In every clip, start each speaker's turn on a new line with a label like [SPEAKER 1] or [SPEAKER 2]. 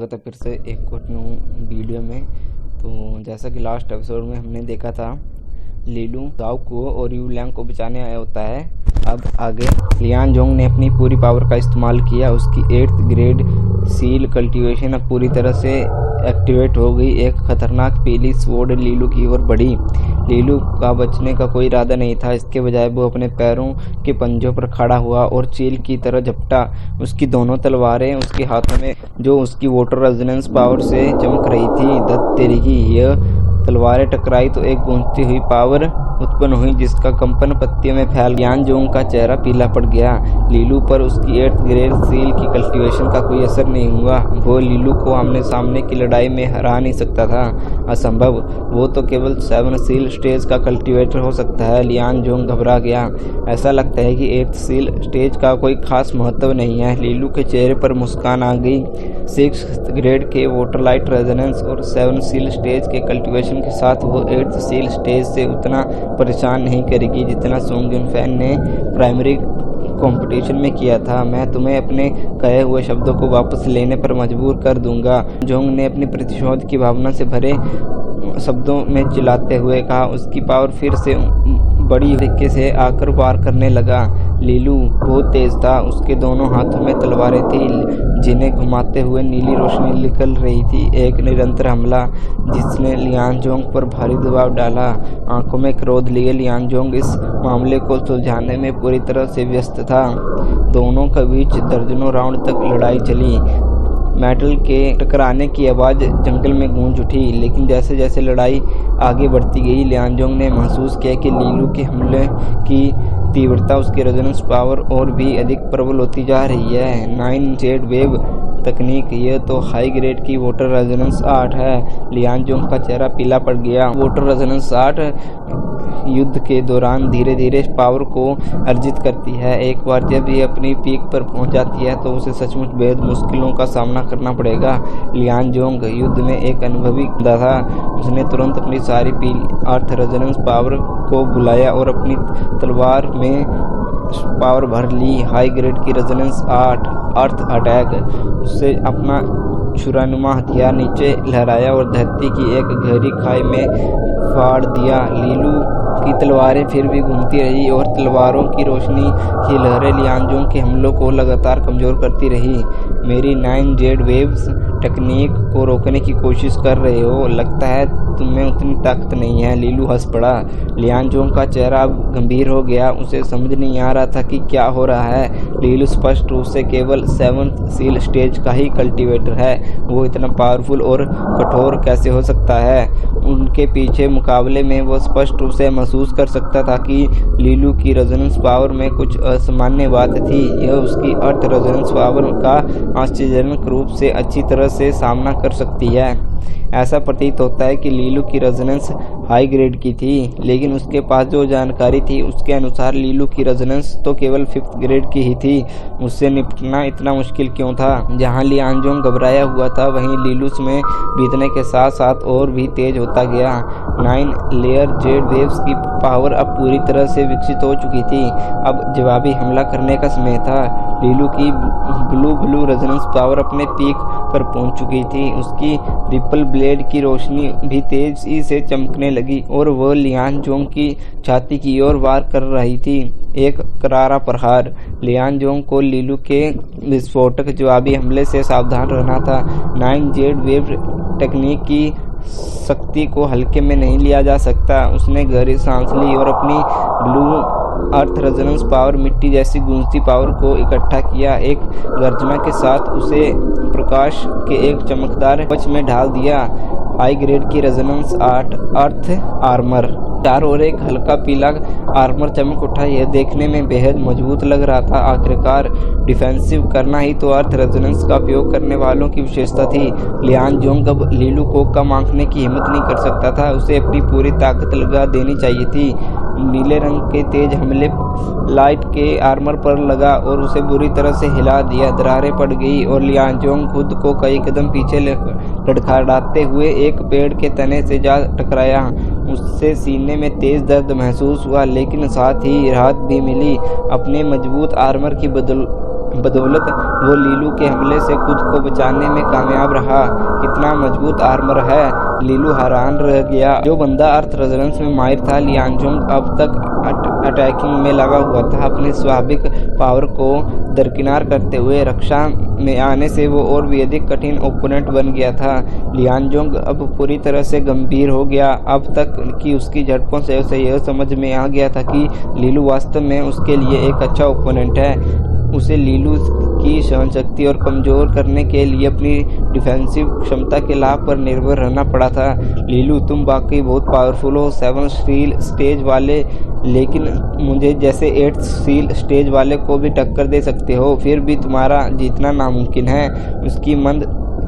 [SPEAKER 1] स्वागत है फिर से एक और न्यू वीडियो में। तो जैसा कि लास्ट एपिसोड में हमने देखा था, लीलू गाओ को और यू लैंग को बचाने आया होता है। अब आगे लियान जोंग ने अपनी पूरी पावर का इस्तेमाल किया। उसकी 8th ग्रेड सील कल्टीवेशन अब पूरी तरह से एक्टिवेट हो गई। एक खतरनाक पीली स्वॉर्ड लीलू की ओर बढ़ी। लीलू का बचने का कोई इरादा नहीं था, इसके बजाय वो अपने पैरों के पंजों पर खड़ा हुआ और चील की तरह झपटा। उसकी दोनों तलवारें उसके हाथों में, जो उसकी वाटर रेजोनेंस पावर से चमक रही थी। दत्त तेरी की यह तलवारें टकराई तो एक गूंजती हुई पावर उत्पन्न हुई, जिसका कंपन पत्तियों में फैल गया। लियान जोंग का चेहरा पीला पड़ गया। लीलू पर उसकी 8th ग्रेड सील की कल्टीवेशन का कोई असर नहीं हुआ। वो लीलू को आमने सामने की लड़ाई में हरा नहीं सकता था। असंभव, वो तो केवल 7 सील स्टेज का कल्टीवेटर हो सकता है। लियान जोंग घबरा गया। ऐसा लगता है कि 8th सील स्टेज का कोई खास महत्व नहीं है। लीलू के चेहरे पर मुस्कान आ गई। 6th ग्रेड के वाटर लाइट रेजोनेंस और 7 सील स्टेज के कल्टीवेशन के साथ वो 8th सील स्टेज से उतना परेशान नहीं करेगी जितना सोंग जुनफैन ने प्राइमरी कंपटीशन में किया था। मैं तुम्हें अपने कहे हुए शब्दों को वापस लेने पर मजबूर कर दूंगा, जोंग ने अपनी प्रतिशोध की भावना से भरे शब्दों में चिल्लाते हुए कहा। उसकी पावर फिर से बड़ी तरीके से आकर वार करने लगा। लीलू बहुत तेज था। उसके दोनों हाथों में तलवारें थी, जिन्हें घुमाते हुए नीली रोशनी निकल रही थी। एक निरंतर हमला जिसने लियान जोंग पर भारी दबाव डाला। आंखों में क्रोध लिए लियान जोंग इस मामले को सुलझाने में पूरी तरह से व्यस्त था। दोनों के बीच दर्जनों राउंड तक लड़ाई चली। मेटल के टकराने की आवाज़ जंगल में गूंज उठी, लेकिन जैसे जैसे लड़ाई आगे बढ़ती गई, लियान जोंग ने महसूस किया कि लीलू के हमले की तीव्रता, उसकी रेजोनेंस पावर और भी अधिक प्रबल होती जा रही है। 9 जेड वेव तकनीक, यह तो हाई ग्रेड की वाटर रेजोनेंस 8 है। लियान जोंग का चेहरा पीला पड़ गया। वाटर रेजोनेंस 8 युद्ध के दौरान धीरे धीरे पावर को अर्जित करती है। एक बार जब ये अपनी पीक पर पहुंच जाती है तो उसे सचमुच बेहद मुश्किलों का सामना करना पड़ेगा। लियान जोंग युद्ध में एक अनुभवी बंदा था। उसने तुरंत अपनी सारी पीली अर्थ रेजोनेंस पावर को बुलाया और अपनी तलवार में पावर भर ली। हाई ग्रेड की रेजोनेंस 8 अर्थ अटैक। उससे अपना छुरानुमा हथियार नीचे लहराया और धरती की एक गहरी खाई में फाड़ दिया। लीलू की तलवारें फिर भी घूमती रही और तलवारों की रोशनी की लहरें लियान जोंग के हमलों को लगातार कमजोर करती रही। मेरी 9 जेड वेव्स टेक्निक को रोकने की कोशिश कर रहे हो, लगता है तुम्हें उतनी ताकत नहीं है। लीलू हंस पड़ा। लियान जोंग का चेहरा अब गंभीर हो गया। उसे समझ नहीं आ रहा था कि क्या हो रहा है। लीलू स्पष्ट रूप से केवल 7th सील स्टेज का ही कल्टीवेटर है। वो इतना पावरफुल और कठोर कैसे हो सकता है? उनके पीछे मुकाबले में वो स्पष्ट रूप से महसूस कर सकता था कि लीलू की रेजोनेंस पावर में कुछ असामान्य बात थी। यह उसकी अर्थ रेजोनेंस पावर का आश्चर्यजनक रूप से अच्छी तरह से सामना कर सकती है। ऐसा प्रतीत होता है कि लीलू की रेजोनेंस हाई ग्रेड की थी, लेकिन उसके पास जो जानकारी थी उसके अनुसार लीलू की रेजोनेंस तो केवल 5th ग्रेड की ही थी। उससे निपटना इतना मुश्किल क्यों था? जहां लियान जोंग घबराया हुआ था, वहीं लीलू में बीतने के साथ साथ और भी तेज होता गया। 9 लेयर जेड वेव्स की पावर अब पूरी तरह से विकसित हो चुकी थी। अब जवाबी हमला करने का समय था। लीलू की ब्लू रेजोनेंस पावर अपने पीक पर पहुंच चुकी थी। उसकी रिपल ब्लेड की रोशनी भी तेजी से चमकने लगी और वह लियान जोंग की छाती की ओर वार कर रही थी। एक करारा प्रहार। लियान जोंग को लीलू के विस्फोटक जवाबी हमले से सावधान रहना था। 9 जेड वेव टेक्निक की शक्ति को हल्के में नहीं लिया जा सकता। उसने गहरी सांस ली और अपनी ब्लू अर्थ रेजोनेंस पावर मिट्टी जैसी गूंजती पावर को इकट्ठा किया। एक गर्जना के साथ उसे प्रकाश के एक चमकदार कवच में ढाल दिया। हाई ग्रेड की रेजोनेंस 8 अर्थ आर्मर। चारों ओर एक हल्का पीला आर्मर चमक उठा। यह देखने में बेहद मजबूत लग रहा था। आखिरकार डिफेंसिव करना ही तो अर्थ रेजोनेंस का उपयोग करने वालों की विशेषता थी। लियान जोंग अब लीलू को कम आंकने की हिम्मत नहीं कर सकता था। उसे अपनी पूरी ताकत लगा देनी चाहिए थी। नीले रंग के तेज हमले लाइट के आर्मर पर लगा और उसे बुरी तरह से हिला दिया। दरारें पड़ गई और लियान जोंग खुद को कई कदम पीछे लड़खड़ाते हुए एक पेड़ के तने से जा टकराया। उससे सीने में तेज दर्द महसूस हुआ, लेकिन साथ ही राहत भी मिली। अपने मजबूत आर्मर की बदौलत वो लीलू के हमले से खुद को बचाने में कामयाब रहा। कितना मजबूत आर्मर है, लीलू हैरान रह गया। जो बंदा अर्थ रेजोनेंस में माहिर था, लियांजोंग अब तक अटैकिंग में लगा हुआ था। अपनी स्वाभाविक पावर को दरकिनार करते हुए रक्षा में आने से वो और भी अधिक कठिन ओपोनेंट बन गया था। लियांजोंग अब पूरी तरह से गंभीर हो गया। अब तक की उसकी झटकों से उसे यह समझ में आ गया था कि लीलू वास्तव में उसके लिए एक अच्छा ओपोनेंट है। उसे लीलू की सहनशक्ति और कमजोर करने के लिए अपनी डिफेंसिव क्षमता के लाभ पर निर्भर रहना पड़ा था। लीलू, तुम वाकई बहुत पावरफुल हो, 7 सील स्टेज वाले, लेकिन मुझे जैसे 8 सील स्टेज वाले को भी टक्कर दे सकते हो। फिर भी तुम्हारा जीतना नामुमकिन है। उसकी मंद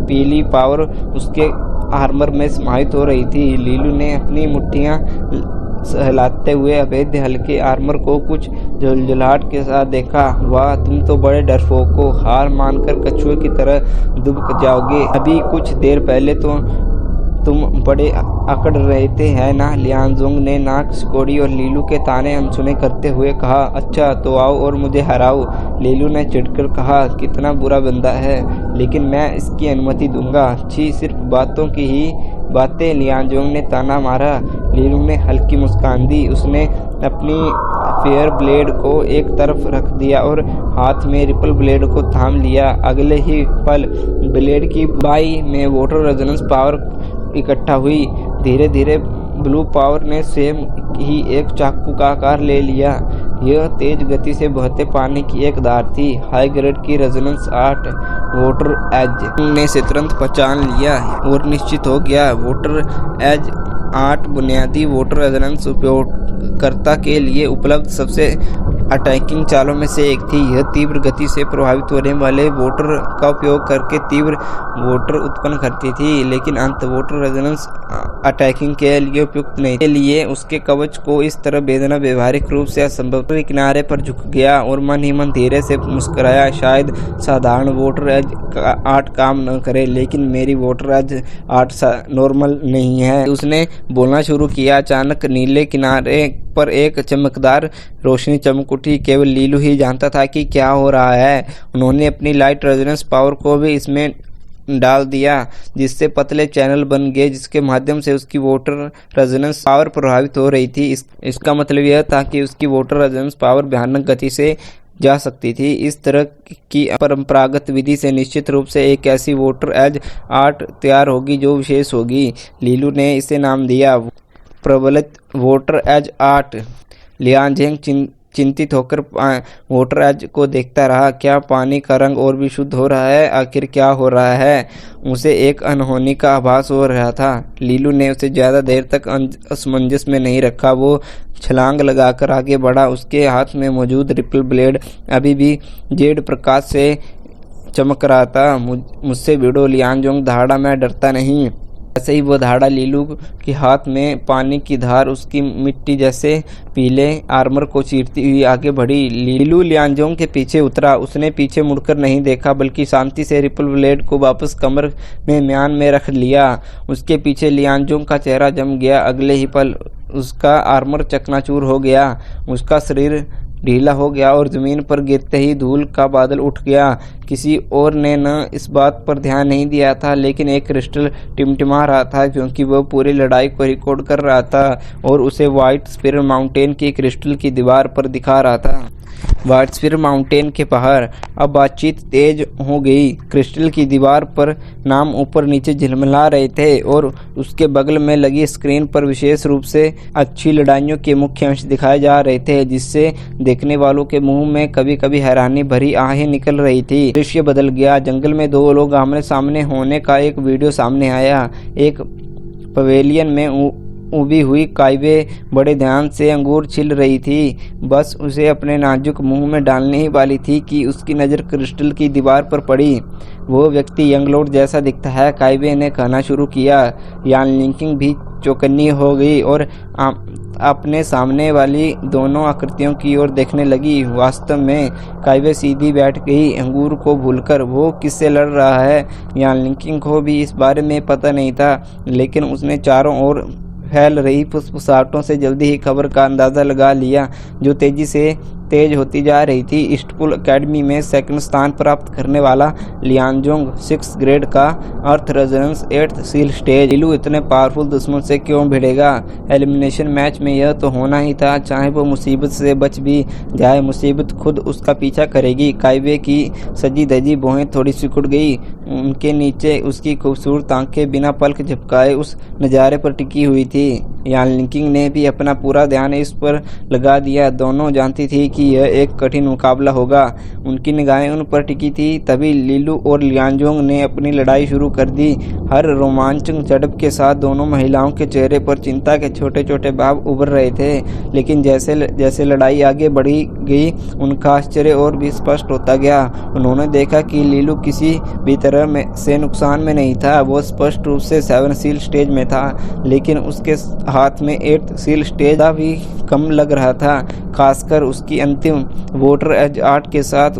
[SPEAKER 1] पीली पावर उसके आर्मर में समाहित हो रही थी। लीलू ने अपनी मुट्ठियां सहलाते हुए अभेद्य हल्के आर्मर को कुछ झुलझुलाहट के साथ देखा। वाह, तुम तो बड़े डरपोक हो, हार मानकर कछुए की तरह दुबक जाओगे। अभी कुछ देर पहले तो तुम बड़े अकड़ रहते हैं ना। लियांजोंग ने नाक सिकोड़ी और लीलू के ताने अनसुने करते हुए कहा। अच्छा तो आओ और मुझे हराओ, लीलू ने चिढ़कर कहा। कितना बुरा बंदा है, लेकिन मैं इसकी अनुमति दूंगा। छी, सिर्फ बातों की ही बातें, लियांजोंग ने ताना मारा। लीलू ने हल्की मुस्कान दी। उसने अपनी फेयर ब्लेड को एक तरफ रख दिया और हाथ में रिपल ब्लेड को थाम लिया। अगले ही पल ब्लेड की बाई में वाटर रेजोनेंस पावर इकट्ठा हुई। धीरे धीरे ब्लू पावर ने स्वयं ही एक चाकू का आकार ले लिया। यह तेज गति से बहते पानी की एक धार थी। हाई ग्रेड की रेजोनेंस 8 वाटर एज ने से तुरंत पहचान लिया और निश्चित हो गया। वाटर एज 8 बुनियादी वाटर रेजोनेंस उपयोगकर्ता के लिए उपलब्ध सबसे अटैकिंग चालों में से एक थी। यह तीव्र गति से प्रभावित होने वाले वाटर का उपयोग करके तीव्र वाटर उत्पन्न करती थी, लेकिन अंत वाटर रेजोनेंस अटैकिंग के लिए उपयुक्त नहीं। के लिए उसके कवच को इस तरह बेधना व्यवहारिक रूप से असंभव। किनारे पर झुक गया और मन ही मन धीरे से मुस्कुराया। शायद साधारण वाटर एज 8 काम न करे, लेकिन मेरी वाटर एज 8 नॉर्मल नहीं है। उसने बोलना शुरू किया। अचानक नीले किनारे पर एक चमकदार रोशनी चमक उठी। केवल लीलू ही जानता था कि क्या हो रहा है। उन्होंने अपनी लाइट रेजोनेंस पावर को भी इसमें डाल दिया, जिससे पतले चैनल बन गए जिसके माध्यम से उसकी वाटर रेजोनेंस पावर प्रभावित हो रही थी। इसका मतलब यह था कि उसकी वाटर रेजोनेंस पावर भयानक गति से जा सकती थी। इस तरह की परंपरागत विधि से निश्चित रूप से एक ऐसी वाटर एज 8 तैयार होगी जो विशेष होगी। लीलू ने इसे नाम दिया प्रबलित वाटर एज 8। लियांजोंग चिंतित होकर वाटर एज को देखता रहा। क्या पानी का रंग और भी शुद्ध हो रहा है? आखिर क्या हो रहा है? उसे एक अनहोनी का आभास हो रहा था। लीलू ने उसे ज़्यादा देर तक असमंजस में नहीं रखा। वो छलांग लगाकर आगे बढ़ा। उसके हाथ में मौजूद रिपल ब्लेड अभी भी जेड प्रकाश से चमक रहा था। मुझसे भिड़ो लियांजोंग दहाड़ा, मैं डरता नहीं। ऐसे ही वो धाड़ा लीलू के हाथ में पानी की धार उसकी मिट्टी जैसे पीले आर्मर को चीरती हुई आगे बढ़ी। लीलू लियांजोंग के पीछे उतरा। उसने पीछे मुड़कर नहीं देखा, बल्कि शांति से रिपल ब्लेड को वापस कमर में म्यान में रख लिया। उसके पीछे लियांजोंग का चेहरा जम गया। अगले ही पल उसका आर्मर चकनाचूर हो गया। उसका शरीर ढीला हो गया और जमीन पर गिरते ही धूल का बादल उठ गया। किसी और ने न इस बात पर ध्यान नहीं दिया था, लेकिन एक क्रिस्टल टिमटिमा रहा था, क्योंकि वह पूरी लड़ाई को रिकॉर्ड कर रहा था और उसे व्हाइट स्पिर माउंटेन की क्रिस्टल की दीवार पर दिखा रहा था। व्हाइट स्पिर माउंटेन के बाहर अब बातचीत तेज हो गई। क्रिस्टल की दीवार पर नाम ऊपर नीचे झिलमिला रहे थे और उसके बगल में लगी स्क्रीन पर विशेष रूप से अच्छी लड़ाइयों के मुख्य अंश दिखाए जा रहे थे, जिससे देखने वालों के मुंह में कभी कभी हैरानी भरी आहें निकल रही थी। दृश्य बदल गया। जंगल में 2 लोग आमने सामने होने का एक वीडियो सामने आया। एक पवेलियन में उबी हुई काइवे बड़े ध्यान से अंगूर छिल रही थी। बस उसे अपने नाजुक मुंह में डालने ही वाली थी कि उसकी नज़र क्रिस्टल की दीवार पर पड़ी। वो व्यक्ति यंगलॉर्ड जैसा दिखता है, काइवे ने कहना शुरू किया। यानलिंकिंग भी चौकन्नी हो गई और अपने सामने वाली दोनों आकृतियों की ओर देखने लगी। वास्तव में काइवे सीधी बैठ गई, अंगूर को भूलकर। वो किससे लड़ रहा है? यानलिंकिंग को भी इस बारे में पता नहीं था, लेकिन उसने चारों ओर फैल रही फुसफुसाहटों से जल्दी ही खबर का अंदाज़ा लगा लिया, जो तेज़ी से तेज होती जा रही थी। ईस्टपुल एकेडमी में सेकंड स्थान प्राप्त करने वाला लियांजोंग 6th ग्रेड का अर्थ रेजोनेंस 8th सील स्टेज। लीलू इतने पावरफुल दुश्मन से क्यों भिड़ेगा? एलिमिनेशन मैच में यह तो होना ही था, चाहे वो मुसीबत से बच भी जाए, मुसीबत खुद उसका पीछा करेगी। काइवे की सजी धजी भौहें थोड़ी सिकुड़ गई, उनके नीचे उसकी खूबसूरत आंखें बिना पलक झपकाए उस नज़ारे पर टिकी हुई थी। यान लिंकिंग ने भी अपना पूरा ध्यान इस पर लगा दिया। दोनों जानती थी कि यह एक कठिन मुकाबला होगा। उनकी निगाहें उन पर टिकी थी। तभी लीलू और लियांजोंग ने अपनी लड़ाई शुरू कर दी। हर रोमांचक झड़प के साथ दोनों महिलाओं के चेहरे पर चिंता के छोटे छोटे भाव उभर रहे थे। लेकिन जैसे जैसे लड़ाई आगे बढ़ी गई, उनका आश्चर्य और भी स्पष्ट होता गया। उन्होंने देखा कि लीलू किसी भी तरह से नुकसान में नहीं था। वो स्पष्ट रूप से 7 सील स्टेज में था, लेकिन उसके हाथ में 8th सील स्टेज का भी कम लग रहा था, खासकर उसकी अंतिम वोटर एज आर्ट के साथ।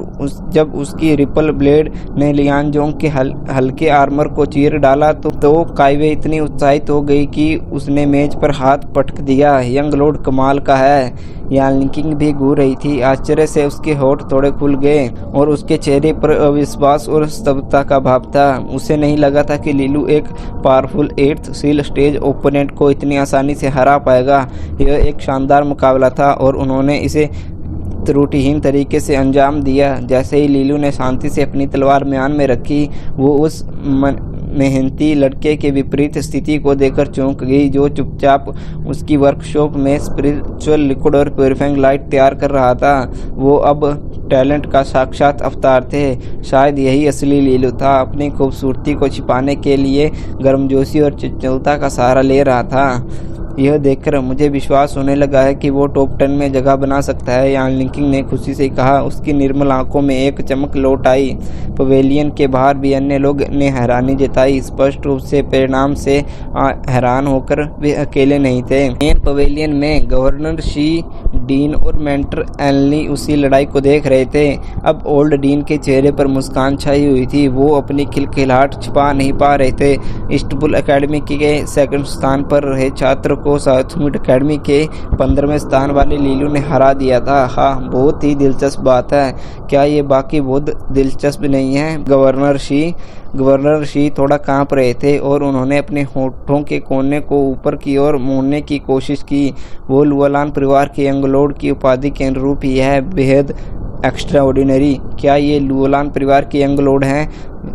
[SPEAKER 1] जब उसकी रिपल ब्लेड ने लियांजोंग के हल्के आर्मर को चीर डाला तो काइवे इतनी उत्साहित हो गई कि उसने मेज पर हाथ पटक दिया। यंग लॉर्ड कमाल का है। यान लिंकिंग भी घूर रही थी। आश्चर्य से उसके होंठ थोड़े खुल गए और उसके चेहरे पर अविश्वास और स्तब्धता का भाव था। उसे नहीं लगा था कि लीलू एक powerful 8th seal stage opponent को इतनी आसानी से हरा पाएगा। यह एक शानदार मुकाबला था और उन्होंने इसे त्रुटिहीन तरीके से अंजाम दिया। जैसे ही लीलू ने शांति से अपनी तलवार म्यान में रखी, वो उस मेहनती लड़के के विपरीत स्थिति को देखकर चौंक गई, जो चुपचाप उसकी वर्कशॉप में स्पिरिचुअल लिक्विड और प्यूरिफाइंग लाइट तैयार कर रहा था। वो अब टैलेंट का साक्षात अवतार थे। शायद यही असली लीलू था। अपनी खूबसूरती को छिपाने के लिए गर्मजोशी और चंचलता का सहारा ले रहा था। यह देखकर मुझे विश्वास होने लगा है कि वो टॉप 10 में जगह बना सकता है, यान लिंकिंग ने खुशी से कहा। उसकी निर्मल आंखों में एक चमक लौट आई। पवेलियन के बाहर भी अन्य लोग ने हैरानी जताई। स्पष्ट रूप से परिणाम से हैरान होकर वे अकेले नहीं थे। मेन पवेलियन में गवर्नर शी, डीन और मेंटर एनली उसी लड़ाई को देख रहे थे। अब ओल्ड डीन के चेहरे पर मुस्कान छाई हुई थी। वो अपनी खिलखिलाहट छिपा नहीं पा रहे थे। ईस्टपुल एकेडमी के 2nd स्थान पर रहे छात्र को साउथमीड एकेडमी के 15वें स्थान वाले लीलू ने हरा दिया था। हाँ, बहुत ही दिलचस्प बात है। क्या ये बाकी बहुत दिलचस्प नहीं है? गवर्नर शी थोड़ा कांप रहे थे और उन्होंने अपने होठों के कोने को ऊपर की ओर मोड़ने की कोशिश की। वो लुओलान परिवार के यंग लॉर्ड की उपाधि के अनुरूप ही है, बेहद एक्स्ट्राऑर्डिनरी। क्या ये लुओलान परिवार के यंग लॉर्ड हैं,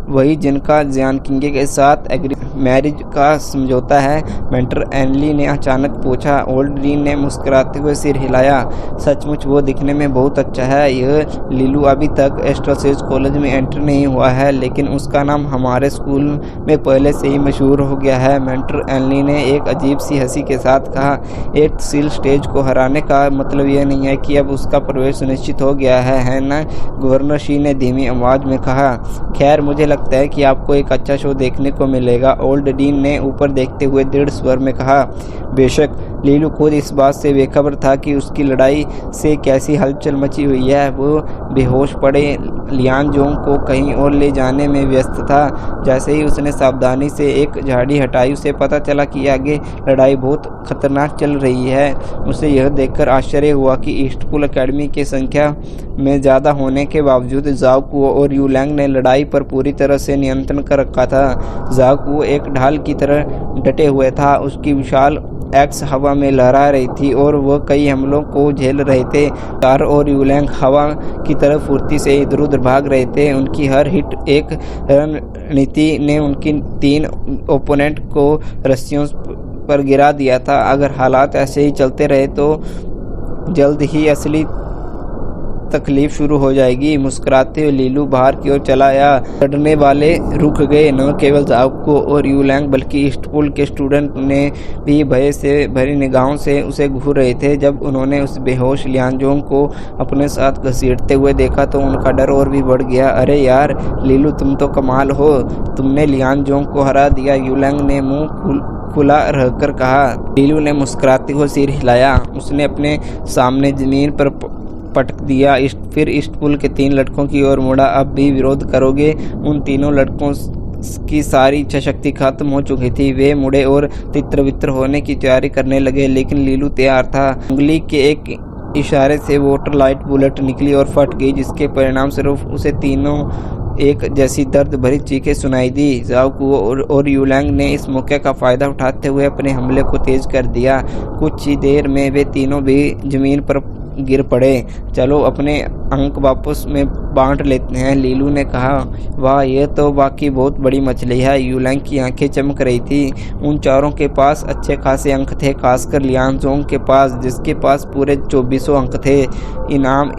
[SPEAKER 1] वही जिनका जियान किंग के साथ मैरिज का समझौता है? मेंटर एनली ने अचानक पूछा। ओल्ड डीन ने मुस्कुराते हुए सिर हिलाया। सचमुच वो दिखने में बहुत अच्छा है। यह लीलू अभी तक एस्ट्रोसेज कॉलेज में एंटर नहीं हुआ है, लेकिन उसका नाम हमारे स्कूल में पहले से ही मशहूर हो गया है। मेंटर एनली ने एक अजीब सी हंसी के साथ कहा। 8th सील स्टेज को हराने का मतलब यह नहीं है कि अब उसका प्रवेश सुनिश्चित हो गया है ना? गवर्नर शी ने धीमी आवाज में कहा। खैर, मुझे लगता है कि आपको एक अच्छा शो देखने को मिलेगा, ओल्ड डीन ने ऊपर देखते हुए दृढ़ स्वर में कहा। बेशक, लीलू खुद इस बात से बेखबर था कि उसकी लड़ाई से कैसी हलचल मची हुई है। वो बेहोश पड़े लियांजोंग को कहीं और ले जाने में व्यस्त था। जैसे ही उसने सावधानी से एक झाड़ी हटाई, उसे पता चला कि आगे लड़ाई बहुत खतरनाक चल रही है। उसे यह देखकर आश्चर्य हुआ कि ईस्टपुल एकेडमी की संख्या में ज़्यादा होने के बावजूद ज़ाओ कुओ और यूलैंग ने लड़ाई पर पूरी तरह से नियंत्रण कर रखा था। ज़ाओ कुओ एक ढाल की तरह डटे हुए था। उसकी विशाल एक्स हवा में लहरा रही थी और वह कई हमलों को झेल रहे थे। कार और यूलैंग हवा की तरफ फुर्ती से इधर उधर भाग रहे थे। उनकी हर हिट एक रणनीति ने उनकी 3 ओपोनेंट को रस्सियों पर गिरा दिया था। अगर हालात ऐसे ही चलते रहे तो जल्द ही असली तकलीफ शुरू हो जाएगी। मुस्कुराते हुए लीलू बाहर की ओर चला आया। लड़ने वाले रुक गए। न केवल ज़ाओ कुओ और यूलैंग बल्कि ईस्टपुल के स्टूडेंट ने भी भय से भरी निगाहों से उसे घूर रहे थे। जब उन्होंने उस बेहोश लियांजोंग को अपने साथ घसीटते हुए देखा तो उनका डर और भी बढ़ गया। अरे यार लीलू, तुम तो कमाल हो, तुमने लियांजोंग को हरा दिया, यूलैंग ने मुंह खुला रहकर कहा। लीलू ने मुस्कुराते हुए सिर हिलाया। उसने अपने सामने जमीन पर पटक दिया। फिर ईस्टपुल के 3 लड़कों की ओर मुड़ा। अब भी विरोध करोगे? उन तीनों लड़कों की सारी इच्छा शक्ति खत्म हो चुकी थी। वे मुड़े और तितर बितर होने की तैयारी करने लगे, लेकिन लीलू तैयार था। उंगली के एक इशारे से वाटर लाइट बुलेट निकली और फट गई, जिसके परिणाम स्वरूप उसे तीनों एक जैसी दर्द भरी चीखें सुनाई दी। जाओ कुओ और यूलैंग ने इस मौके का फायदा उठाते हुए अपने हमले को तेज कर दिया। कुछ ही देर में वे तीनों भी जमीन पर गिर पड़े। चलो अपने अंक वापस में बांट लेते हैं, लीलू ने कहा। वाह, यह तो वाकई बहुत बड़ी मछली है। यूलैंग की आंखें चमक रही थी। उन चारों के पास अच्छे खासे अंक थे, खासकर लियांजोंग के पास, जिसके पास पूरे 2400 अंक थे। इनाम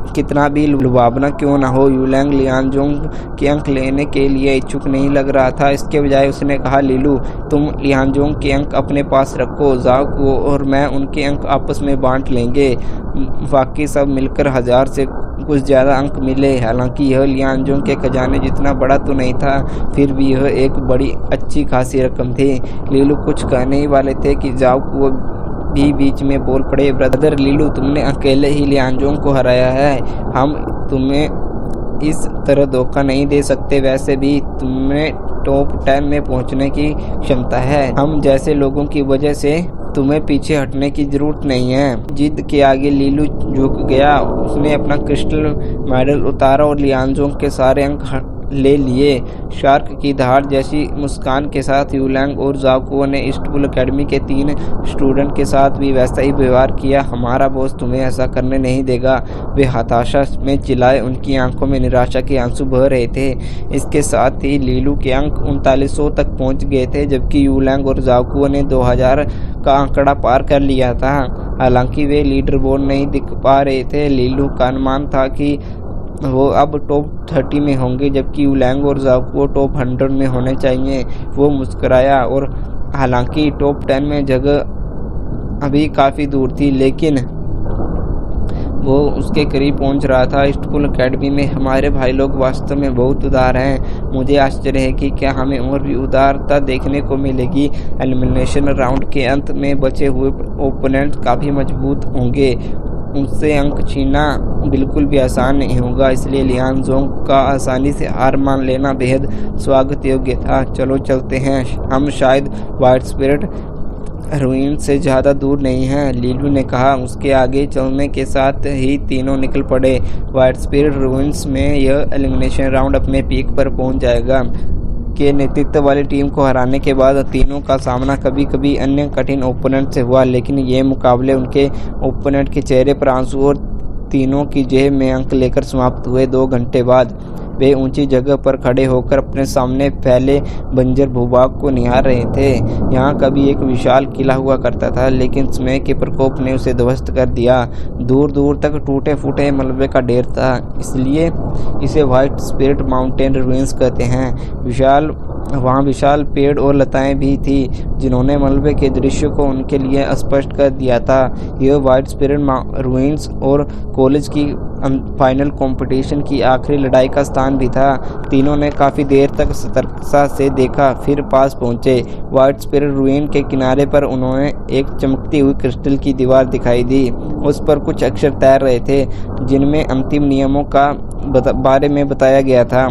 [SPEAKER 1] कितना भी लुभावना क्यों न हो, यूलैंग लियांजोंग के अंक लेने के लिए इच्छुक नहीं लग रहा था। इसके बजाय उसने कहा, लीलू, तुम लियांजोंग के अंक अपने पास रखो, जाओ को और मैं उनके अंक आपस में बांट लेंगे। बाकी सब मिलकर 1000 से कुछ ज़्यादा अंक मिले। हालांकि यह लियांजोंग के खजाने जितना बड़ा तो नहीं था, फिर भी यह एक बड़ी अच्छी खासी रकम थी। लीलू कुछ कहने ही वाले थे कि जाओ को भी बीच में बोल पड़े। ब्रदर लीलू, तुमने अकेले ही लियांजोंग को हराया है, हम तुम्हें इस तरह धोखा नहीं दे सकते। वैसे भी तुम्हें टॉप 10 में पहुंचने की क्षमता है। हम जैसे लोगों की वजह से तुम्हें पीछे हटने की जरूरत नहीं है। जिद के आगे लीलू झुक गया। उसने अपना क्रिस्टल मेडल उतारा और लियांजोंग के सारे अंक ले लिए। शार्क की धार जैसी मुस्कान के साथ यूलैंग और जाओकुओ ने ईस्टपुल एकेडमी के 3 स्टूडेंट के साथ भी वैसा ही व्यवहार किया। हमारा बॉस तुम्हें ऐसा करने नहीं देगा, वे हताशा में चिल्लाए। उनकी आंखों में निराशा के आंसू बह रहे थे। इसके साथ ही लीलू के अंक 3900 तक पहुंच गए थे, जबकि यूलैंग और जाओकुओ ने 2000 का आंकड़ा पार कर लिया था। हालांकि वे लीडर बोर्ड नहीं दिख पा रहे थे। लीलू का अनुमान था कि वो अब टॉप 30 में होंगे, जबकि यूलैंग और जाओकुओ टॉप 100 में होने चाहिए। वो मुस्कुराया और हालांकि टॉप 10 में जगह अभी काफ़ी दूर थी, लेकिन वो उसके करीब पहुंच रहा था। ईस्टपुल एकेडमी में हमारे भाई लोग वास्तव में बहुत उदार हैं। मुझे आश्चर्य है कि क्या हमें और भी उदारता देखने को मिलेगी। एलिमिनेशन राउंड के अंत में बचे हुए ओपोनेंट काफ़ी मजबूत होंगे, उनसे अंक छीनना बिल्कुल भी आसान नहीं होगा। इसलिए लियांजोंग का आसानी से हार मान लेना बेहद स्वागत योग्य था। चलो चलते हैं, हम शायद व्हाइट स्पिरिट रूइन से ज़्यादा दूर नहीं हैं, लीलू ने कहा। उसके आगे चलने के साथ ही तीनों निकल पड़े। व्हाइट स्पिरिट रूइंस में यह एलिमिनेशन राउंड अपने पीक पर पहुंच जाएगा। के नेतृत्व वाली टीम को हराने के बाद तीनों का सामना कभी कभी अन्य कठिन ओपोनेंट से हुआ, लेकिन ये मुकाबले उनके ओपोनेंट के चेहरे पर आंसू और तीनों की जेब में अंक लेकर समाप्त हुए। 2 घंटे बाद वे ऊंची जगह पर खड़े होकर अपने सामने फैले बंजर भूभाग को निहार रहे थे। यहाँ कभी एक विशाल किला हुआ करता था, लेकिन समय के प्रकोप ने उसे ध्वस्त कर दिया। दूर दूर तक टूटे फूटे मलबे का ढेर था, इसलिए इसे व्हाइट स्पिरिट माउंटेन रूइंस कहते हैं। वहाँ विशाल पेड़ और लताएं भी थी, जिन्होंने मलबे के दृश्य को उनके लिए स्पष्ट कर दिया था। यह व्हाइट स्पिरिट रूइंस और कॉलेज की फाइनल कंपटीशन की आखिरी लड़ाई का स्थान भी था। तीनों ने काफ़ी देर तक सतर्कता से देखा, फिर पास पहुंचे। व्हाइट स्पिरिट रूइन के किनारे पर उन्होंने एक चमकती हुई क्रिस्टल की दीवार दिखाई दी। उस पर कुछ अक्षर तैर रहे थे, जिनमें अंतिम नियमों का बारे में बताया गया था।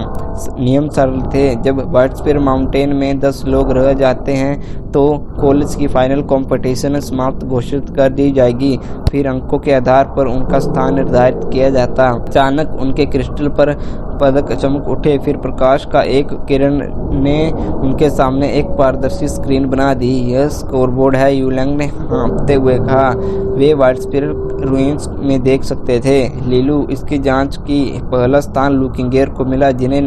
[SPEAKER 1] नियम सरल थे। जब व्हाइट स्पिरिट माउंटेन में 10 लोग रह जाते हैं तो कॉलेज की फाइनल कंपटीशन समाप्त घोषित कर दी जाएगी। फिर अंकों के आधार पर उनका स्थान निर्धारित किया जाता। अचानक उनके क्रिस्टल पर पदक चमक उठे। फिर प्रकाश का एक किरण ने उनके सामने एक पारदर्शी स्क्रीन बना दी। यह स्कोरबोर्ड है, यूलैंग ने हाँफते हुए कहा। वे व्हाइट स्पिरिट रूइंस में देख सकते थे। लीलू इसकी जांच की। पहला स्थान लुकिंगेर को मिला, जिन्हें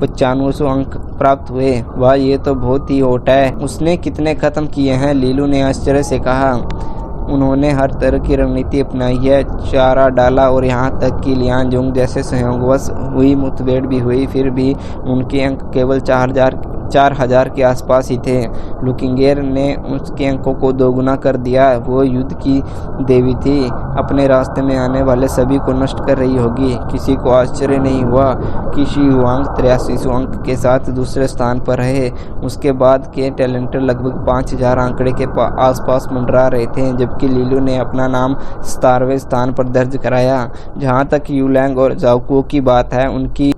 [SPEAKER 1] 9500 अंक प्राप्त हुए। वाह, ये तो बहुत ही होट है। उसने कितने खत्म किए हैं? लीलू ने आश्चर्य से कहा। उन्होंने हर तरह की रणनीति अपनाई है, चारा डाला और यहाँ तक कि लियांजोंग जैसे संयोगवश हुई मुठभेड़ भी हुई, फिर भी उनके अंक केवल 4000 के आसपास ही थे। लुकिंगेर ने उसके अंकों को दोगुना कर दिया। वो युद्ध की देवी थी, अपने रास्ते में आने वाले सभी को नष्ट कर रही होगी। किसी को आश्चर्य नहीं हुआ कि शी हुआंग 8300 अंक के साथ दूसरे स्थान पर रहे। उसके बाद के टैलेंटर लगभग 5000 आंकड़े के आसपास मंडरा रहे थे, जबकि लीलू ने अपना नाम 17वें स्थान पर दर्ज कराया। जहाँ तक यूलैंग और जाओकुओ की बात है, उनकी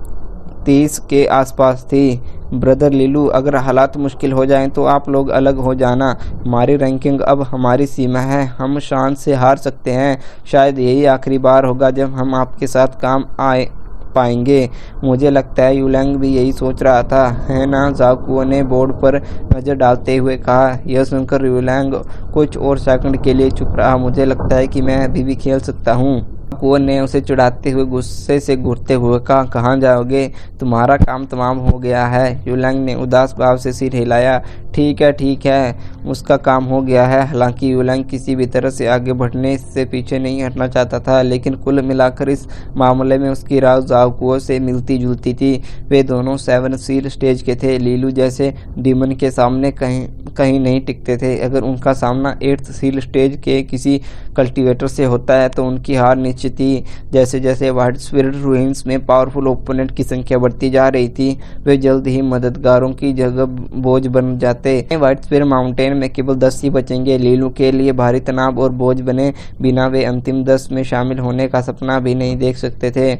[SPEAKER 1] 30 के आसपास थी। ब्रदर लीलू, अगर हालात मुश्किल हो जाएं तो आप लोग अलग हो जाना। हमारी रैंकिंग अब हमारी सीमा है, हम शान से हार सकते हैं। शायद यही आखिरी बार होगा जब हम आपके साथ काम आए पाएंगे। मुझे लगता है यूलैंग भी यही सोच रहा था, है ना? ज़ाओकुओ ने बोर्ड पर नज़र डालते हुए कहा। यह सुनकर यूलैंग कुछ और सेकंड के लिए चुप रहा। मुझे लगता है कि मैं अभी भी खेल सकता हूँ। ज़ाओकुओ ने उसे चिढ़ाते हुए गुस्से से घूरते हुए कहा, कहाँ जाओगे? तुम्हारा काम तमाम हो गया है। यूलैंग ने उदास भाव से सिर हिलाया। ठीक है, उसका काम हो गया है। हालांकि यूलैंग किसी भी तरह से आगे बढ़ने से पीछे नहीं हटना चाहता था, लेकिन कुल मिलाकर इस मामले में उसकी राय ज़ाओकुओ से मिलती जुलती थी। वे दोनों 7 सील स्टेज के थे। लीलू जैसे डीमन के सामने कहीं नहीं टिकते थे। अगर उनका सामना 8th सील स्टेज के किसी कल्टिवेटर से होता है तो उनकी हार निश्चित थी। जैसे जैसे व्हाइट स्पिरिट रूइंस में पावरफुल ओपोनेंट की संख्या बढ़ती जा रही थी, वे जल्द ही मददगारों की जगह बोझ बन जाते। व्हाइट स्पिरिट माउंटेन में केवल 10 ही बचेंगे। लीलू के लिए भारी तनाव और बोझ बने बिना वे अंतिम 10 में शामिल होने का सपना भी नहीं देख सकते थे।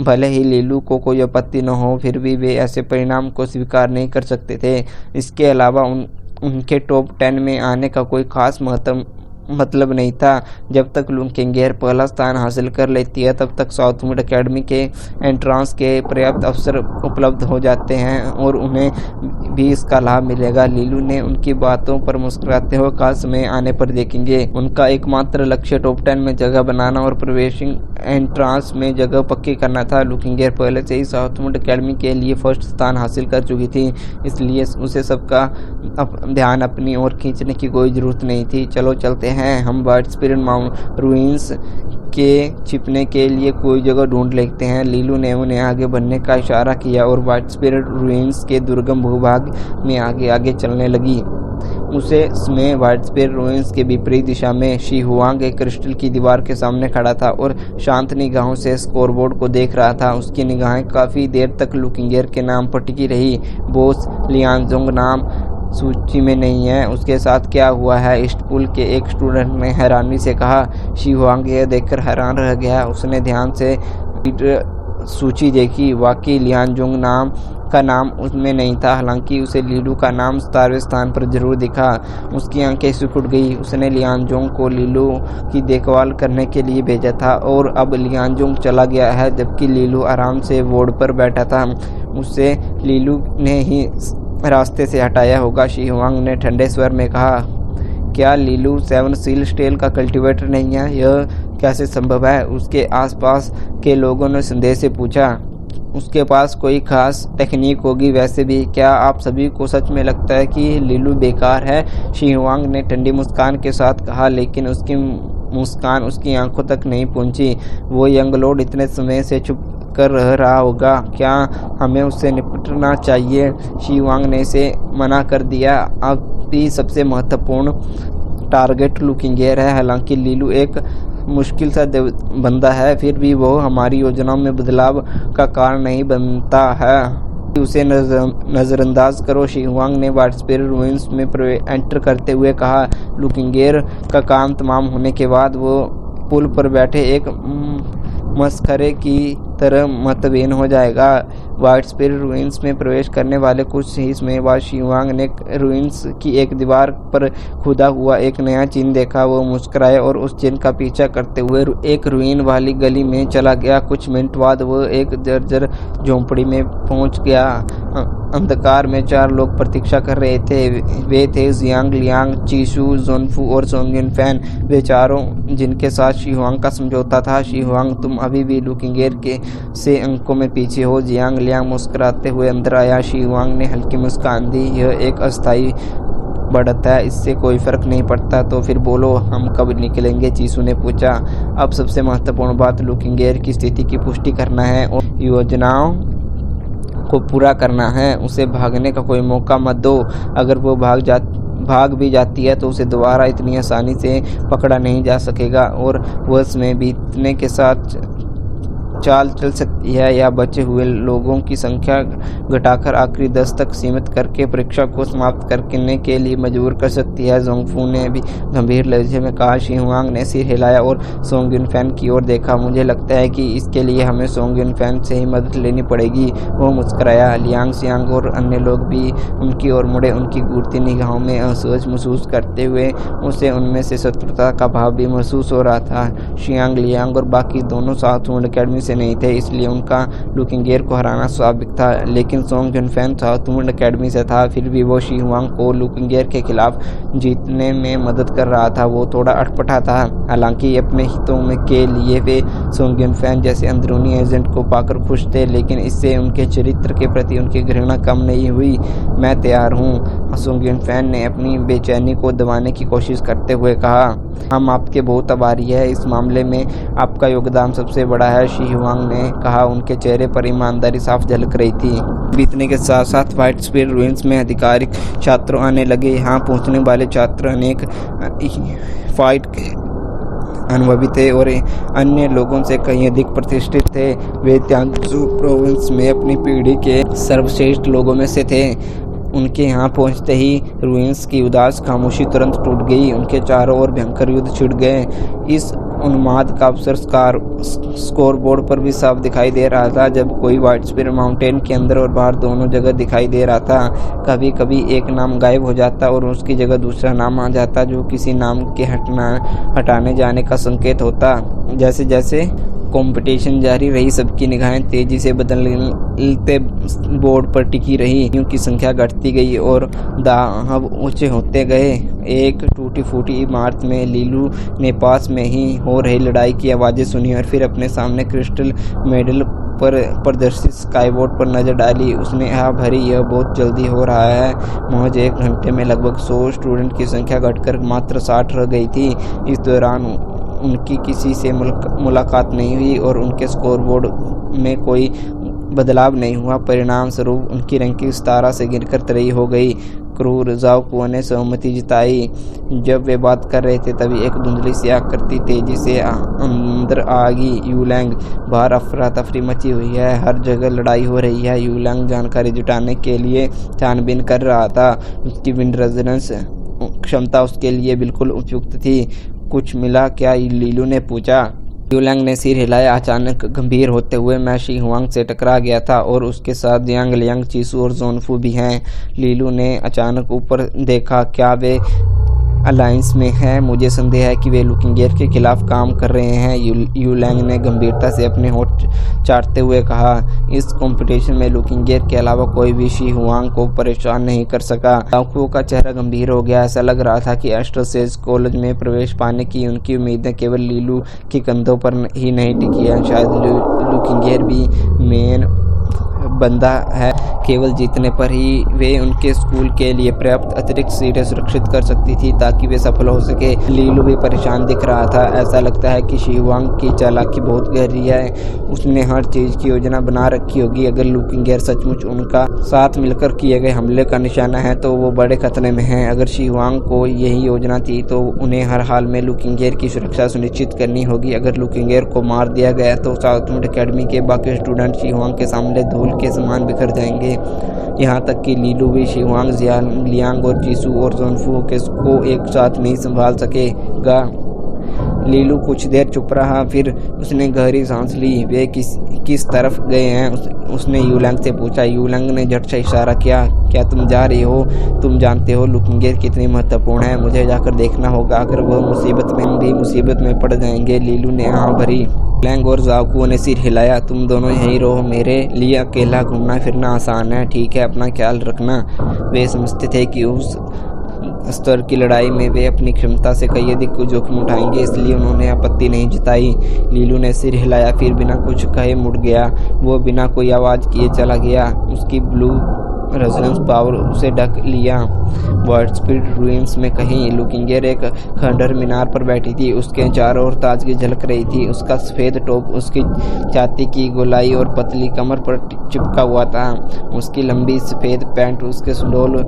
[SPEAKER 1] भले ही लीलू को कोई आपत्ति न हो, फिर भी वे ऐसे परिणाम को स्वीकार नहीं कर सकते थे। इसके अलावा उनके टॉप 10 में आने का कोई खास मतलब नहीं था। जब तक लुकेंगियर पहला स्थान हासिल कर लेती है, तब तक साउथवुड एकेडमी के एंट्रांस के पर्याप्त अवसर उपलब्ध हो जाते हैं और उन्हें भी इसका लाभ मिलेगा। लीलू ने उनकी बातों पर मुस्कुराते हुए कहा, समय आने पर देखेंगे। उनका एकमात्र लक्ष्य टॉप 10 में जगह बनाना और प्रवेशिंग एंट्रांस में जगह पक्की करना था। लुकेंगियर पहले से ही साउथवुड एकेडमी के लिए फर्स्ट स्थान हासिल कर चुकी थी, इसलिए उसे सबका ध्यान अपनी ओर खींचने की कोई जरूरत नहीं थी। चलो चलते हैं, हम व्हाइट स्पिरिट रूइंस के छिपने के लिए कोई जगह ढूंढ लेते हैं। लीलू ने उन्हें आगे बढ़ने का इशारा किया और व्हाइट स्पिरिट रूइंस के दुर्गम भूभाग में आगे आगे चलने लगी। उसे समय व्हाइट स्पिरिट रूइंस के विपरीत दिशा में शी हुआंग एक क्रिस्टल की दीवार के सामने खड़ा था और शांत निगाहों से स्कोरबोर्ड को देख रहा था। उसकी निगाहें काफी देर तक लुकेंगियर के नाम पर टिकी रही। बॉस लियांजोंग नाम सूची में नहीं है, उसके साथ क्या हुआ है? ईस्टपुल के एक स्टूडेंट ने हैरानी से कहा। शी हुआंग यह देखकर हैरान रह गया। उसने ध्यान से सूची देखी। वाकई लियांजोंग का नाम उसमें नहीं था। हालांकि उसे लीलू का नाम 17वें स्थान पर जरूर दिखा। उसकी आंखें सिकुड़ गई। उसने लियांजोंग को लीलू की देखभाल करने के लिए भेजा था और अब लियांजोंग चला गया है, जबकि लीलू आराम से बोर्ड पर बैठा था। उसे लीलू ने ही रास्ते से हटाया होगा। शी हुआंग ने ठंडे स्वर में कहा, क्या लीलू 7 सील स्टेल का कल्टीवेटर नहीं है? यह कैसे संभव है? उसके आसपास के लोगों ने संदेह से पूछा। उसके पास कोई खास टेक्निक होगी। वैसे भी क्या आप सभी को सच में लगता है कि लीलू बेकार है? शी हुआंग ने ठंडी मुस्कान के साथ कहा, लेकिन उसकी मुस्कान उसकी आंखों तक नहीं पहुंची। वो यंग लॉर्ड इतने समय से चुप कर रहा होगा। क्या हमें उससे निपटना चाहिए? शी हुआंग ने इसे मना कर दिया। अब भी सबसे महत्वपूर्ण टारगेट लुकेंगियर है। हालांकि लीलू एक मुश्किल सा बंदा है, फिर भी वो हमारी योजनाओं में बदलाव का कारण नहीं बनता है। उसे नजरअंदाज करो। शी हुआंग ने व्हाइट स्पिरिट रूइंस में एंटर करते हुए कहा। लुकेंगियर का काम तमाम होने के बाद वो पुल पर बैठे एक मस्खरे की तरह मतबेन हो जाएगा। व्हाइट स्पिरिट रूइंस में प्रवेश करने वाले कुछ ही समय बाद शी हुआंग ने रूइंस की एक दीवार पर खुदा हुआ एक नया चिन्ह देखा। वो मुस्कुराया और उस चिन्ह का पीछा करते हुए एक रूइन वाली गली में चला गया। कुछ मिनट बाद वो एक जर्जर झोंपड़ी में पहुंच गया। अंधकार में 4 लोग प्रतीक्षा कर रहे थे। वे थे जियांग, लियांग, चीशू, जोनफू और सोंगिन फैन। वे चारों जिनके साथ शी हुआंग का समझौता था। शी हुआंग, तुम अभी भी लुकेंगियर के से अंकों में पीछे हो। जियांग लियांग मुस्कुराते हुए अंदर आया। शी हुआंग ने हल्की मुस्कान दी। यह एक अस्थायी बढ़त है, इससे कोई फर्क नहीं पड़ता। तो फिर बोलो, हम कब निकलेंगे? चीसू ने पूछा। अब सबसे महत्वपूर्ण बात लुकेंगियर की स्थिति की पुष्टि करना है और योजनाओं को पूरा करना है। उसे भागने का कोई मौका मत दो। अगर वो भाग भी जाती है तो उसे दोबारा इतनी आसानी से पकड़ा नहीं जा सकेगा और वह समय बीतने के साथ चाल चल सकती है या बचे हुए लोगों की संख्या घटाकर आखिरी 10 तक सीमित करके परीक्षा को समाप्त करने के लिए मजबूर कर सकती है। जोंगफू ने भी गंभीर लहजे में कहा। शी हुआंग ने सिर हिलाया और सोंग युनफैन की ओर देखा। मुझे लगता है कि इसके लिए हमें सोंग युनफैन से ही मदद लेनी पड़ेगी। वो मुस्कुराया। लियांग शियांग और अन्य लोग भी उनकी ओर मुड़े, उनकी घूरती निगाहों में असहज महसूस करते हुए। उसे उनमें से शत्रुता का भाव भी महसूस हो रहा था। शियांग, लियांग और बाकी दोनों साउथवुड अकेडमी से नहीं थे, इसलिए उनका लुकिंगेर को हराना स्वाभाविक था। लेकिन सोंग युनफैन साउथवुड अकेडमी से था, फिर भी वो शी हुआंग को लुकिंगेर के खिलाफ जीतने में मदद कर रहा था। वो थोड़ा अटपटा था। हालांकि अपने हितों में के लिए वे सोंग युनफैन जैसे अंदरूनी एजेंट को पाकर खुश थे, लेकिन इससे उनके चरित्र के प्रति उनकी घृणा कम नहीं हुई। मैं तैयार हूँ, सोंग युनफैन ने अपनी बेचैनी को दबाने की कोशिश करते हुए कहा। हम आपके बहुत आभारी हैं, इस मामले में आपका योगदान सबसे बड़ा है, शी हुआंग ने कहा। उनके चेहरे पर ईमानदारी साफ झलक रही थी। बीतने के साथ साथ व्हाइट स्पीड रूइंस में अधिकारिक छात्र आने लगे। यहाँ पहुँचने वाले छात्र अनेक फाइट के अनुभवी थे और अन्य लोगों से कहीं अधिक प्रतिष्ठित थे। वे त्यांगसू प्रोविंस में अपनी पीढ़ी के सर्वश्रेष्ठ लोगों में से थे। उनके यहाँ पहुँचते ही रूइंस की उदास खामोशी तुरंत टूट गई। उनके चारों ओर भयंकर युद्ध छिड़ गए। इस उन्माद का अवसर स्कोरबोर्ड पर भी साफ दिखाई दे रहा था, जब कोई व्हाइट स्पीड माउंटेन के अंदर और बाहर दोनों जगह दिखाई दे रहा था। कभी कभी एक नाम गायब हो जाता और उसकी जगह दूसरा नाम आ जाता, जो किसी नाम के हटाने जाने का संकेत होता। जैसे जैसे कंपटीशन जारी रही, सबकी निगाहें तेजी से बदलते बोर्ड पर टिकी रही। की संख्या घटती गई और दाव ऊंचे होते गए। एक टूटी फूटी इमारत में लीलू ने पास में ही हो रही लड़ाई की आवाज़ें सुनी और फिर अपने सामने क्रिस्टल मेडल पर प्रदर्शित स्काईबोर्ड पर नजर डाली। उसने आह भरी, यह बहुत जल्दी हो रहा है। महज 1 घंटे में लगभग 100 स्टूडेंट की संख्या घटकर मात्र 60 रह गई थी। इस दौरान उनकी किसी से मुलाकात नहीं हुई और उनके स्कोरबोर्ड में कोई बदलाव नहीं हुआ। परिणाम स्वरूप उनकी रैंकिंग 17 से गिरकर 3 हो गई। क्रूर जाओकुओ ने सहमति जताई। जब वे बात कर रहे थे तभी एक धुंधली सी आकृति तेजी से अंदर आ गई। यूलैंग, बाहर अफरा तफरी मची हुई है, हर जगह लड़ाई हो रही है। यूलैंग जानकारी जुटाने के लिए छानबीन कर रहा था। उसकी विंड रेजोनेंस क्षमता उसके लिए बिल्कुल उपयुक्त थी। कुछ मिला क्या? लीलू ने पूछा। यूलैंग ने सिर हिलाया। अचानक गंभीर होते हुए मैं शी हुआंग से टकरा गया था और उसके साथ यांग, लियांग, चीसू और जोनफू भी हैं। लीलू ने अचानक ऊपर देखा। क्या वे अलायंस में है? मुझे संदेह है कि वे लुकिंगेर के खिलाफ काम कर रहे हैं, यूलैंग ने गंभीरता से अपने होठ चाटते हुए कहा। इस कंपटीशन में लुकिंगेर के अलावा कोई भी शी हुआंग को परेशान नहीं कर सका। जाओकुओ का चेहरा गंभीर हो गया। ऐसा लग रहा था कि एस्ट्रोसेज कॉलेज में प्रवेश पाने की उनकी उम्मीदें केवल लीलू के कंधों पर ही नहीं टिकी हैं। शायद लुकिंगेर भी मेन बंदा है। केवल जीतने पर ही वे उनके स्कूल के लिए पर्याप्त अतिरिक्त सीटें सुरक्षित कर सकती थी ताकि वे सफल हो सके। लीलू भी परेशान दिख रहा था। ऐसा लगता है कि शी हुआंग की चालाकी बहुत गहरी है। उसने हर चीज़ की योजना बना रखी होगी। अगर लुकिंगेर सचमुच उनका साथ मिलकर किए गए हमले का निशाना है तो वो बड़े खतरे में हैं। अगर शी हुआंग को यही योजना थी तो उन्हें हर हाल में लुकिंगेर की सुरक्षा सुनिश्चित करनी होगी। अगर लुकिंगेर को मार दिया गया तो साउथवुड अकेडमी के बाकी स्टूडेंट शी हुआंग के सामने धूल के समान बिखर जाएंगे। यहाँ तक कि लीलू भी शी हुआंग, लियांग और चीसू और जोनफू को एक साथ नहीं संभाल सकेगा। लीलू कुछ देर चुप रहा, फिर उसने गहरी सांस ली। वे किस तरफ गए हैं? उसने यूलैंग से पूछा। यूलैंग ने झट से इशारा किया। क्या तुम जा रही हो? तुम जानते हो लुकिंगेर कितनी महत्वपूर्ण है। मुझे जाकर देखना होगा। अगर वह मुसीबत में पड़ जाएंगे। लीलू ने हाँ भरी। लैंग और जाओकुओ ने सिर हिलाया। तुम दोनों यहीं रहो, मेरे लिए अकेला घूमना फिरना आसान है। ठीक है, अपना ख्याल रखना। वे समझते थे कि उस स्तर की लड़ाई में वे अपनी क्षमता से कई अधिक जोखिम उठाएंगे, इसलिए उन्होंने आपत्ति नहीं जताई। लीलू ने सिर हिलाया, फिर बिना कुछ कहे मुड़ गया। वो बिना कोई आवाज़ किए चला गया। उसकी ब्लू रेजोनेंस पावर उसे ढक लिया। व्हाइट स्पीड रूइंस में कहीं लुकिंगेर एक खंडहर मीनार पर बैठी थी। उसके चारों ओर ताजगी झलक रही थी। उसका सफ़ेद टॉप उसकी छाती की गोलाई और पतली कमर पर चिपका हुआ था। उसकी लंबी सफ़ेद पैंट उसके सुडौल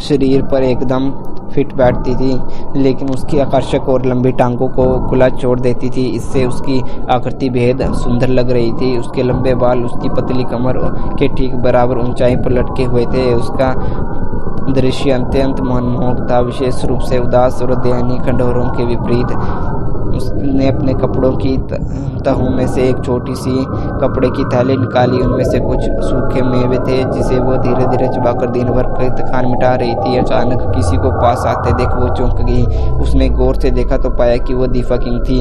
[SPEAKER 1] शरीर पर एकदम फिट बैठती थी, लेकिन उसकी आकर्षक और लंबी टांगों को खुला छोड़ देती थी। इससे उसकी आकृति बेहद सुंदर लग रही थी। उसके लंबे बाल उसकी पतली कमर के ठीक बराबर ऊंचाई पर लटके हुए थे। उसका दृश्य अत्यंत मनमोहक था, विशेष रूप से उदास और दयनीय खंडहरों के विपरीत। उसने अपने कपड़ों की तहों में से एक छोटी सी कपड़े की थैली निकाली। उनमें से कुछ सूखे मेवे थे जिसे वो धीरे धीरे चबाकर दिन भर की थकान मिटा रही थी। अचानक किसी को पास आते देख वो चौंक गई। उसने गौर से देखा तो पाया कि वो दीफा किंग थी।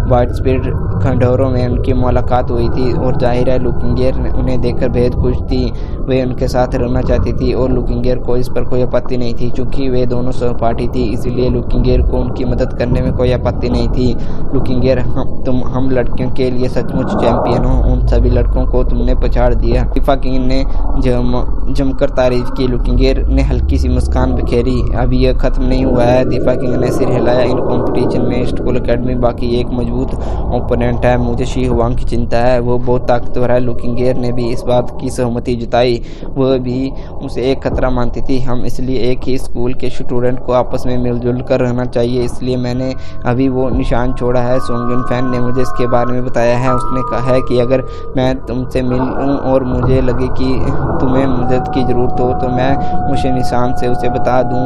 [SPEAKER 1] व्हाइट स्पीड खंडहरों में उनकी मुलाकात हुई थी और जाहिर है लुकिंगेर उन्हें देखकर बेहद खुश थी। वे उनके साथ रहना चाहती थी और लुकिंगेर को इस पर कोई आपत्ति नहीं थी। चूंकि वे दोनों सहपाठी थी, इसलिए लुकिंगेर को उनकी मदद करने में कोई आपत्ति नहीं थी। लुकिंगेर, हम लड़कियों के लिए सचमुच चैंपियन हो। उन सभी लड़कों को तुमने पछाड़ दिया। दीफा किंग ने जमकर तारीफ की। लुकिंगेर ने हल्की सी मुस्कान बिखेरी। अभी यह खत्म नहीं हुआ है। दीफा किंग ने सिर हिलाया। इन कंपटीशन में ईस्टपुल एकेडमी बाकी एक मजबूत ओपोनेंट है। मुझे शी हुआंग की चिंता है, वो बहुत ताकतवर है। लुकिंगेर ने भी इस बात की सहमति जताई। वह भी उसे एक खतरा मानती थी। हम इसलिए एक ही स्कूल के स्टूडेंट को आपस में मिलजुल कर रहना चाहिए, इसलिए मैंने अभी वो निशान छोड़ा है। सोंग युनफैन ने मुझे इसके बारे में बताया है। उसने कहा है कि अगर मैं तुमसे मिलूं और मुझे लगे कि तुम्हें मदद की ज़रूरत हो तो मैं मुझे निशान से उसे बता दूं।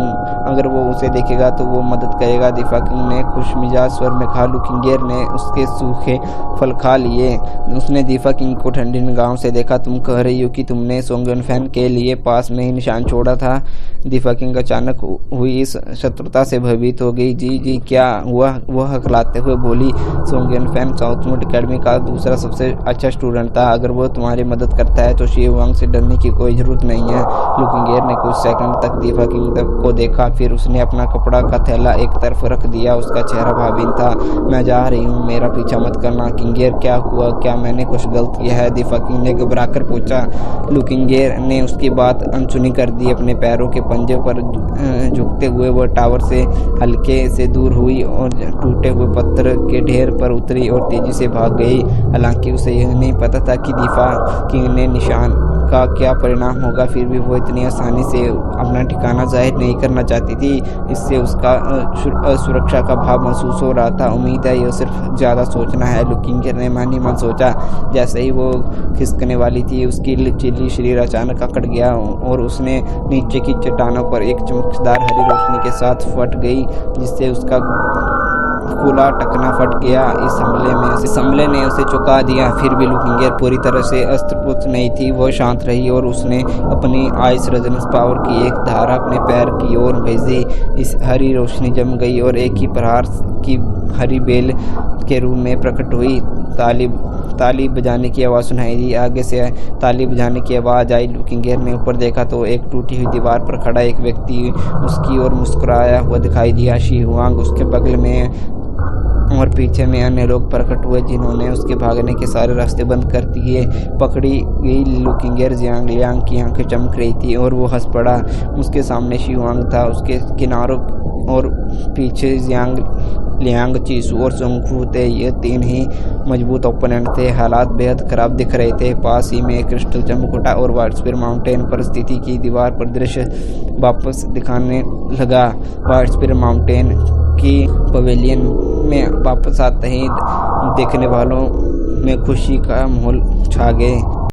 [SPEAKER 1] अगर वो उसे देखेगा तो वो मदद करेगा। दीफा किंग ने खुशमिजाज स्वर में कहा। लुकिंगेर ने उसके सूखे फल खा लिए। उसने दीफा किंग को ठंडी निगाहों से देखा। तुम कह रही हो कि तुमने सोंग युनफैन के लिए पास में ही निशान छोड़ा था? दीफा किंग अचानक हुई इस शत्रुता से भयभीत हो गई। जी क्या हुआ? वह हकलाते हुए बोली। सोंग युनफैन साउथवुड एकेडमी का दूसरा सबसे अच्छा स्टूडेंट था। अगर वो तुम्हारी मदद करता है तो शी हुआंग से डरने की कोई जरूरत नहीं है। लुकिंगेर ने कुछ सेकंड तक दीफा किंग को देखा, फिर उसने अपना कपड़ा का थैला एक तरफ रख दिया। उसका चेहरा भावहीन था। मैं जा रही हूँ, मेरा पीछा मत करना। किंगेर, क्या हुआ? क्या मैंने कुछ गलत किया है? दीफा किंग ने घबरा कर पूछा। लुकिंगेर ने उसकी बात अनसुनी कर दी। अपने पैरों के पंजे पर झुकते हुए वह टावर से हल्के से दूर हुई और टूटे हुए पत्थर के ढेर पर उतरी और तेजी से भाग गई। हालांकि उसे यह नहीं पता था कि दीफा किंग ने निशान का क्या परिणाम होगा, फिर भी वो इतनी आसानी से अपना ठिकाना जाहिर नहीं करना चाहती थी। इससे उसका असुरक्षा का भाव महसूस हो रहा था। उम्मीद है यह सिर्फ ज़्यादा सोचना है, लुकिंगेर ने मन ही मन सोचा। जैसे ही वो खिसकने वाली थी, उसकी लचीली शरीर अचानक अकड़ गया और उसने नीचे की चट्टानों पर एक चमकदार हरी रोशनी के साथ फट गई, जिससे उसका खुला टकना फट गया। इस हमले ने उसे चौंका दिया। फिर भी लुकिंगेर पूरी तरह से अस्त्रपुत नहीं थी। वह शांत रही और उसने अपनी आइस रेजोनेंस पावर की एक धारा अपने पैर की ओर भेजी। इस हरी रोशनी जम गई और एक ही प्रहार की हरी बेल के रूप में प्रकट हुई। ताली बजाने की आवाज़ सुनाई दी। आगे से ताली बजाने की आवाज़ आई। लुकिंगेर ने ऊपर देखा तो एक टूटी हुई दीवार पर खड़ा एक व्यक्ति उसकी ओर मुस्कुराया हुआ दिखाई दिया। शी हुआंग उसके बगल में और पीछे में अन्य लोग प्रकट हुए, जिन्होंने उसके भागने के सारे रास्ते बंद कर दिए। पकड़ी गई लुकिंगेर जियांग लियांग की आंखें चमक रही थी और वो हंस पड़ा। उसके सामने शी हुआंग था, उसके किनारों और पीछे जियांग लियांग, चीसू और सोंगफू थे। ये तीन ही मजबूत ओपोनेंट थे। हालात बेहद खराब दिख रहे थे। पास ही में क्रिस्टल चमक उठा और व्हाइट स्पीड माउंटेन पर स्थिति की दीवार पर दृश्य वापस दिखाने लगा। व्हाइट स्पीड माउंटेन की पवेलियन में वापस आते ही देखने वालों में खुशी का माहौल छा गए।